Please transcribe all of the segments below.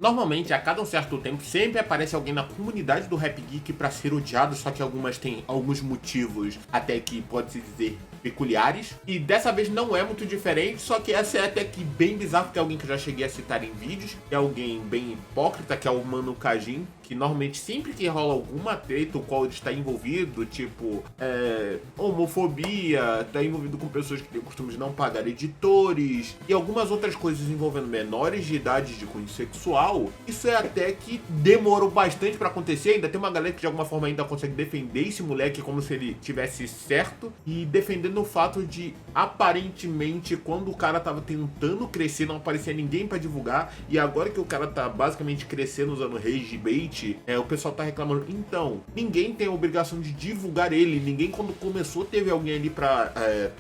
Normalmente, a cada um certo tempo, sempre aparece alguém na comunidade do Rap Geek pra ser odiado, só que algumas têm alguns motivos até que pode-se dizer peculiares. E dessa vez não é muito diferente, só que essa é até que bem bizarro, porque é alguém que eu já cheguei a citar em vídeos, é alguém bem hipócrita, que é o Mano Kajin, que normalmente sempre que rola alguma treta o qual ele está envolvido, tipo homofobia, está envolvido com pessoas que têm o costume de não pagar editores e algumas outras coisas envolvendo menores de idade de cunho sexual, isso é até que demorou bastante pra acontecer. Ainda tem uma galera que de alguma forma ainda consegue defender esse moleque como se ele tivesse certo, e defendendo o fato de aparentemente quando o cara tava tentando crescer não aparecia ninguém pra divulgar, e agora que o cara tá basicamente crescendo usando rage bait, o pessoal tá reclamando. Então, ninguém tem a obrigação de divulgar ele, ninguém quando começou teve alguém ali pra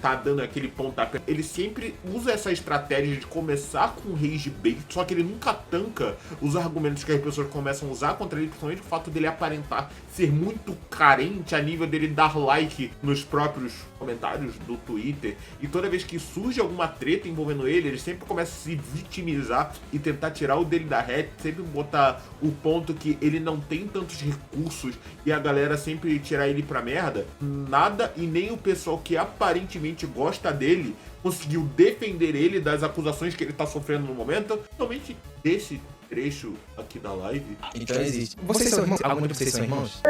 tá dando aquele pontapé. Ele sempre usa essa estratégia de começar com rage bait, só que ele nunca tanca os argumentos que as pessoas começam a usar contra ele, principalmente o fato dele aparentar ser muito carente a nível dele dar like nos próprios comentários do Twitter, e toda vez que surge alguma treta envolvendo ele sempre começa a se vitimizar e tentar tirar o dele da reta, sempre botar o ponto que ele não tem tantos recursos e a galera sempre tirar ele pra merda. Nada e nem o pessoal que aparentemente gosta dele conseguiu defender ele das acusações que ele tá sofrendo no momento, somente desse trecho aqui da live. Então existe. Vocês são irmãos? Alguns de vocês são irmãos?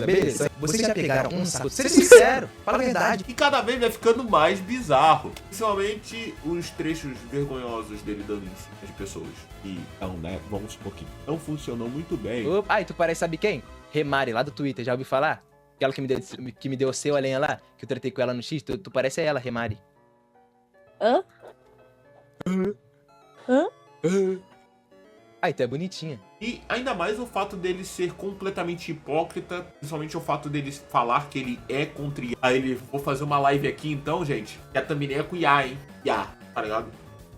Beleza. Vocês já pegaram um saco? Seja sincero, fala a verdade. E cada vez vai ficando mais bizarro. Principalmente os trechos vergonhosos dele dando em cima de pessoas. E então, né, vamos supor que não funcionou muito bem. Opa, e tu parece, sabe quem? Remari, lá do Twitter, já ouviu falar? Aquela que me deu o seu, a lenha lá, que eu tratei com ela no X, tu parece ela, Remari. Hã? Ai, tu é bonitinha. E ainda mais o fato dele ser completamente hipócrita, principalmente o fato dele falar que ele é contra IA. Aí ele, vou fazer uma live aqui então, gente, que a thumbnail é com IA, hein? IA, tá ligado?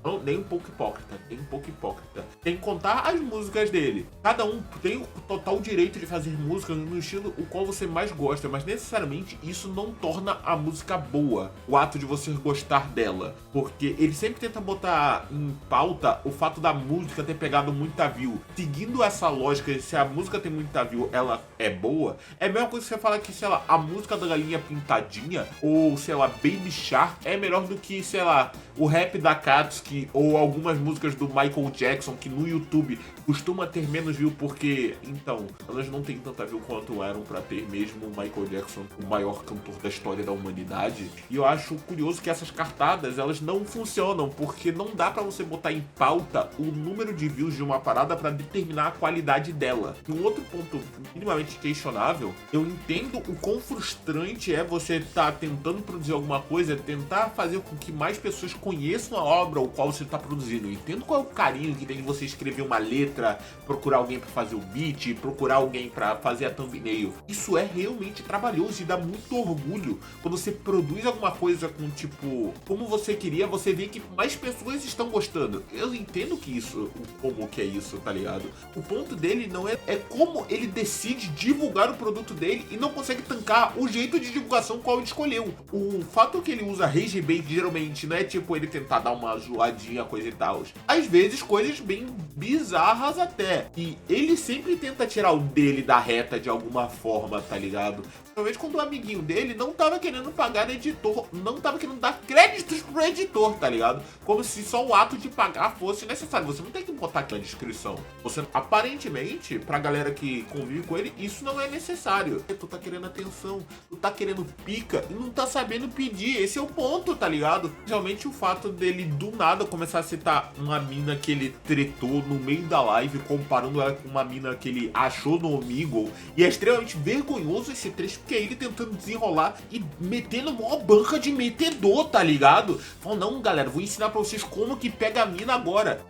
Não, nem um pouco hipócrita, nem um pouco hipócrita. Tem que contar as músicas dele. Cada um tem o total direito de fazer música no estilo o qual você mais gosta, mas necessariamente isso não torna a música boa, o ato de você gostar dela. Porque ele sempre tenta botar em pauta o fato da música ter pegado muita view. Seguindo essa lógica, se a música tem muita view, ela é boa, é a mesma coisa que você fala que, sei lá, a música da Galinha Pintadinha, ou, sei lá, Baby Shark, é melhor do que, sei lá, o rap da Katsuki, ou algumas músicas do Michael Jackson, que no YouTube costuma ter menos view, porque, então, elas não têm tanta view quanto eram pra ter mesmo o Michael Jackson, o maior cantor da história da humanidade. E eu acho curioso que essas cartadas, elas não funcionam, porque não dá pra você botar em pauta o número de views de uma parada pra determinar a qualidade dela. E um outro ponto minimamente questionável, eu entendo o quão frustrante é você tá tentando produzir alguma coisa, tentar fazer com que mais pessoas conheçam a obra o qual você tá produzindo. Eu entendo qual é o carinho que tem de você escrever uma letra, procurar alguém pra fazer o beat, procurar alguém pra fazer a thumbnail. Isso é realmente trabalhoso e dá muito orgulho quando você produz alguma coisa com, tipo, como você queria, você vê que mais pessoas estão gostando. Eu entendo que isso, como que é isso, tá ligado? O ponto dele não é como ele decide divulgar o produto dele e não consegue tancar o jeito de divulgação qual ele escolheu. O fato que ele usa rage bait geralmente não é tipo ele tentar dar uma zoadinha, coisa e tal. Às vezes coisas bem bizarras até. E ele sempre tenta tirar o dele da reta de alguma forma, tá ligado? Principalmente quando o amiguinho dele não tava querendo pagar editor, não tava querendo dar créditos pro editor, tá ligado? Como se só o ato de pagar fosse necessário. Você não tem que botar aqui na descrição. Você, aparentemente, pra galera que convive com ele, isso não é necessário. Tu tá querendo atenção, tu tá querendo pica e não tá sabendo pedir. Esse é o ponto, tá ligado? Realmente o fato dele do nada começar a citar uma mina que ele tretou no meio da live, comparando ela com uma mina que ele achou no Omegle, e é extremamente vergonhoso esse trecho, porque é ele tentando desenrolar e metendo uma banca de metedor, tá ligado? Falando, não, galera, vou ensinar pra vocês como que pega a mina agora.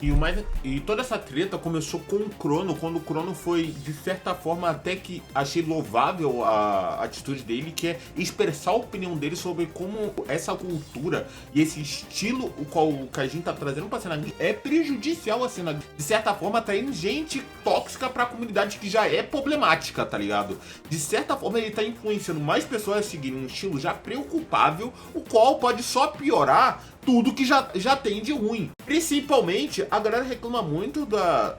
E toda essa treta começou com o Crono, quando o Crono foi, de certa forma, até que achei louvável a atitude dele, que é expressar a opinião dele sobre como essa cultura e esse estilo o qual o Kajin tá trazendo pra cena é prejudicial a cena. De certa forma, atraindo gente tóxica pra comunidade que já é problemática, tá ligado? De certa forma, ele tá influenciando mais pessoas a seguirem um estilo já preocupável, o qual pode só piorar tudo que já tem de ruim. Principalmente, a galera reclama muito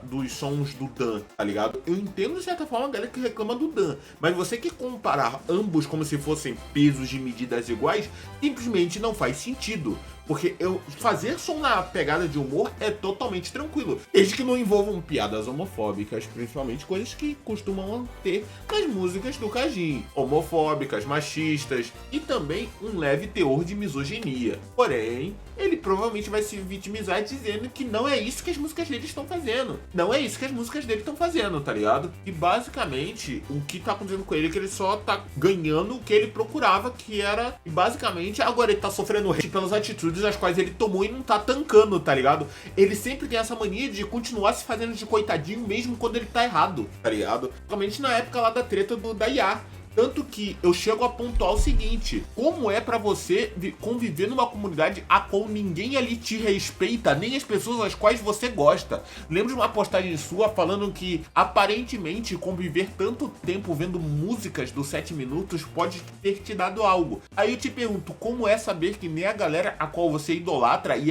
dos sons do Dan, tá ligado? Eu entendo de certa forma a galera que reclama do Dan, mas você que comparar ambos como se fossem pesos de medidas iguais, simplesmente não faz sentido. Porque fazer som na pegada de humor é totalmente tranquilo. Desde que não envolvam piadas homofóbicas, principalmente coisas que costumam ter nas músicas do Kajin. Homofóbicas, machistas e também um leve teor de misoginia. Porém, ele provavelmente vai se vitimizar dizendo que não é isso que as músicas dele estão fazendo. Não é isso que as músicas dele estão fazendo, tá ligado? E basicamente, o que tá acontecendo com ele é que ele só tá ganhando o que ele procurava, que era... E basicamente, agora ele tá sofrendo hate pelas atitudes as quais ele tomou e não tá tancando, tá ligado? Ele sempre tem essa mania de continuar se fazendo de coitadinho mesmo quando ele tá errado, tá ligado? Principalmente na época lá da treta da IA. Tanto que eu chego a pontuar o seguinte: como é pra você conviver numa comunidade a qual ninguém ali te respeita, nem as pessoas às quais você gosta? Lembro de uma postagem sua falando que aparentemente conviver tanto tempo vendo músicas dos 7 minutos pode ter te dado algo. Aí eu te pergunto, como é saber que nem a galera a qual você idolatra e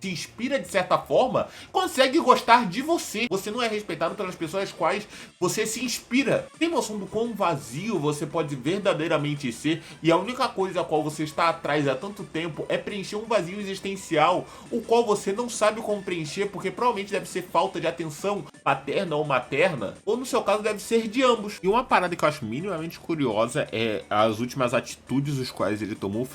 se inspira de certa forma, consegue gostar de você? Você não é respeitado pelas pessoas às quais você se inspira. Tem noção do quão vazio você pode verdadeiramente ser, e a única coisa a qual você está atrás há tanto tempo é preencher um vazio existencial, o qual você não sabe como preencher, porque provavelmente deve ser falta de atenção paterna ou materna, ou no seu caso deve ser de ambos. E uma parada que eu acho minimamente curiosa é as últimas atitudes os quais ele tomou,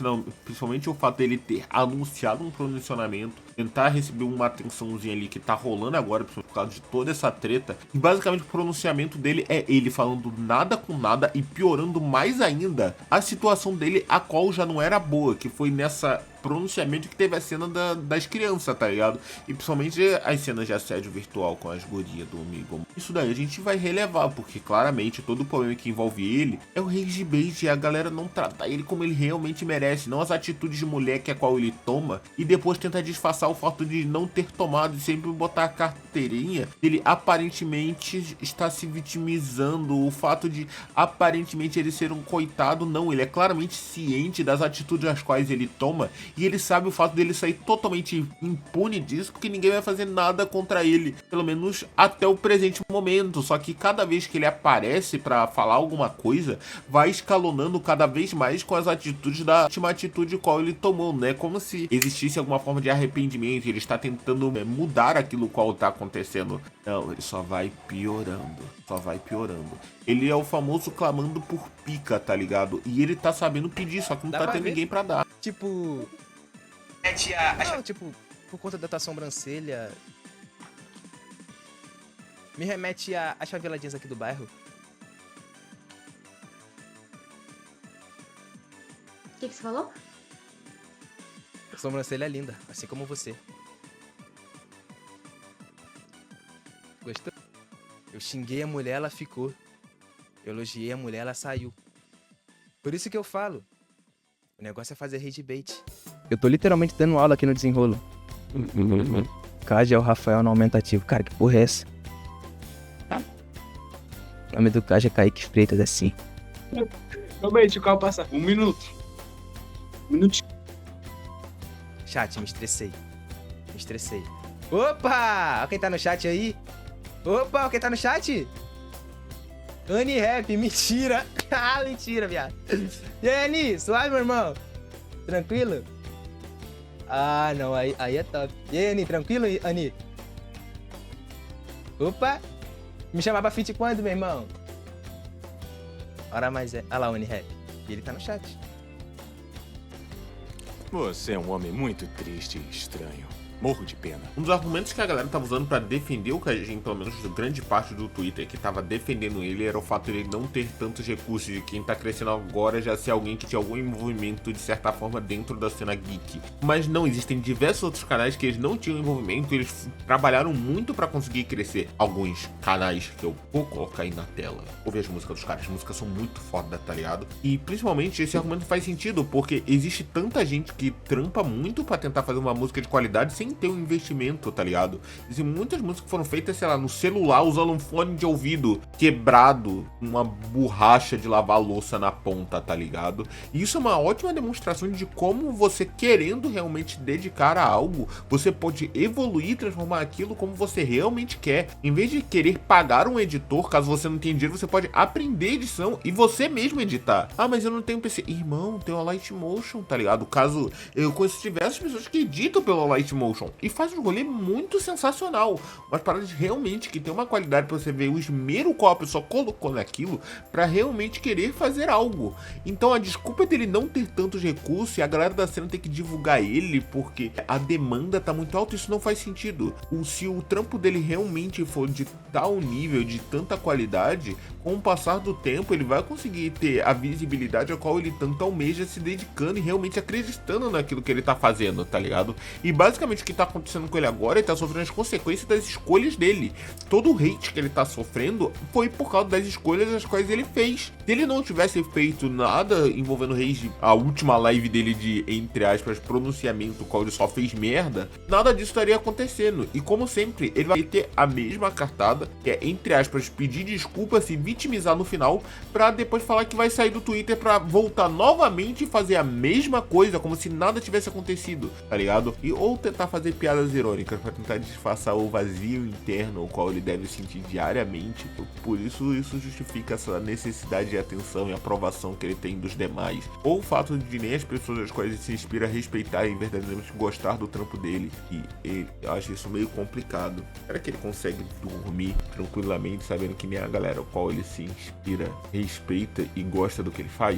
principalmente o fato dele ter anunciado um pronunciamento, tentar receber uma atençãozinha ali que tá rolando agora por causa de toda essa treta. E basicamente o pronunciamento dele é ele falando nada com nada e piorando mais ainda a situação dele, a qual já não era boa, que foi nessa pronunciamento que teve a cena das crianças, tá ligado? E principalmente as cenas de assédio virtual com as gurias do amigo. Isso daí a gente vai relevar, porque claramente todo o problema que envolve ele é o rage bait, e a galera não trata ele como ele realmente merece, não as atitudes de moleque a qual ele toma, e depois tenta disfarçar o fato de não ter tomado e sempre botar a carteirinha. Ele aparentemente está se vitimizando, o fato de aparentemente ele ser um coitado, não, ele é claramente ciente das atitudes as quais ele toma, e ele sabe o fato dele sair totalmente impune disso, porque ninguém vai fazer nada contra ele, pelo menos até o presente momento. Só que cada vez que ele aparece pra falar alguma coisa, vai escalonando cada vez mais com as atitudes da última atitude qual ele tomou, né? Como se existisse alguma forma de arrependimento, ele está tentando mudar aquilo qual tá acontecendo. Não, ele só vai piorando, só vai piorando. Ele é o famoso clamando por pica, tá ligado? E ele tá sabendo pedir, só que não tá tendo ninguém pra dar. Tipo... Não, tipo, por conta da tua sobrancelha... Me remete às faveladinhas aqui do bairro. O que você falou? A sobrancelha é linda, assim como você. Gostou? Eu xinguei a mulher, ela ficou. Eu elogiei a mulher, ela saiu. Por isso que eu falo. O negócio é fazer rage bait. Eu tô literalmente dando aula aqui no desenrolo. Cade é o Rafael no aumentativo. Cara, que porra é essa? O nome do Cade é Kaique Freitas, assim. Calma aí, deixa o carro passar. 1 minuto. 1 minutinho. Chat, me estressei. Me estressei. Opa! Olha quem tá no chat aí. Opa, olha quem tá no chat. Ani Rap, mentira. Ah, mentira, viado. E aí, Ani, suave, meu irmão? Tranquilo? Ah, não, aí é top. E aí, Ani, tranquilo, Ani? Opa! Me chamava fit quando, meu irmão? Ora, mas é... Olha lá o Ani Rap. E ele tá no chat. Você é um homem muito triste e estranho. Morro de pena. Um dos argumentos que a galera tava usando pra defender o Kajin, pelo menos grande parte do Twitter que tava defendendo ele, era o fato de ele não ter tantos recursos, de quem tá crescendo agora já ser alguém que tinha algum envolvimento de certa forma dentro da cena geek. Mas não, existem diversos outros canais que eles não tinham envolvimento, eles trabalharam muito pra conseguir crescer. Alguns canais que eu vou colocar aí na tela. Ouve as músicas dos caras, as músicas são muito foda, tá ligado? E principalmente esse argumento faz sentido, porque existe tanta gente que trampa muito pra tentar fazer uma música de qualidade sem sem ter um investimento, tá ligado? Existem muitas músicas que foram feitas, sei lá, no celular, usando um fone de ouvido quebrado, uma borracha de lavar louça na ponta, tá ligado? E isso é uma ótima demonstração de como você, querendo realmente dedicar a algo, você pode evoluir e transformar aquilo como você realmente quer. Em vez de querer pagar um editor, caso você não tenha dinheiro, você pode aprender edição e você mesmo editar. Ah, mas eu não tenho PC. Irmão, tem o Lightmotion, tá ligado? Caso eu conheço diversas pessoas que editam pelo Lightmotion e faz um rolê muito sensacional. Umas paradas realmente que tem uma qualidade pra você ver o esmero qual a pessoa colocou naquilo pra realmente querer fazer algo. Então a desculpa dele não ter tantos recursos e a galera da cena ter que divulgar ele porque a demanda tá muito alta, isso não faz sentido. Se o trampo dele realmente for de tal nível, de tanta qualidade, com o passar do tempo ele vai conseguir ter a visibilidade a qual ele tanto almeja, se dedicando e realmente acreditando naquilo que ele tá fazendo, tá ligado? E basicamente o que tá acontecendo com ele agora, ele tá sofrendo as consequências das escolhas dele. Todo o hate que ele tá sofrendo foi por causa das escolhas as quais ele fez. Se ele não tivesse feito nada envolvendo rage, a última live dele de, entre aspas, pronunciamento, qual ele só fez merda, nada disso estaria acontecendo. E como sempre, ele vai ter a mesma cartada, que é, entre aspas, pedir desculpa, se vitimizar no final, pra depois falar que vai sair do Twitter pra voltar novamente e fazer a mesma coisa, como se nada tivesse acontecido, tá ligado? E ou tentar fazer piadas irônicas pra tentar disfarçar o vazio interno o qual ele deve sentir diariamente. Por isso justifica essa necessidade de atenção e aprovação que ele tem dos demais. Ou o fato de nem as pessoas as quais ele se inspira a respeitar e verdadeiramente gostar do trampo dele. E eu acho isso meio complicado. Será que ele consegue dormir tranquilamente sabendo que nem a galera a qual ele se inspira, respeita e gosta do que ele faz?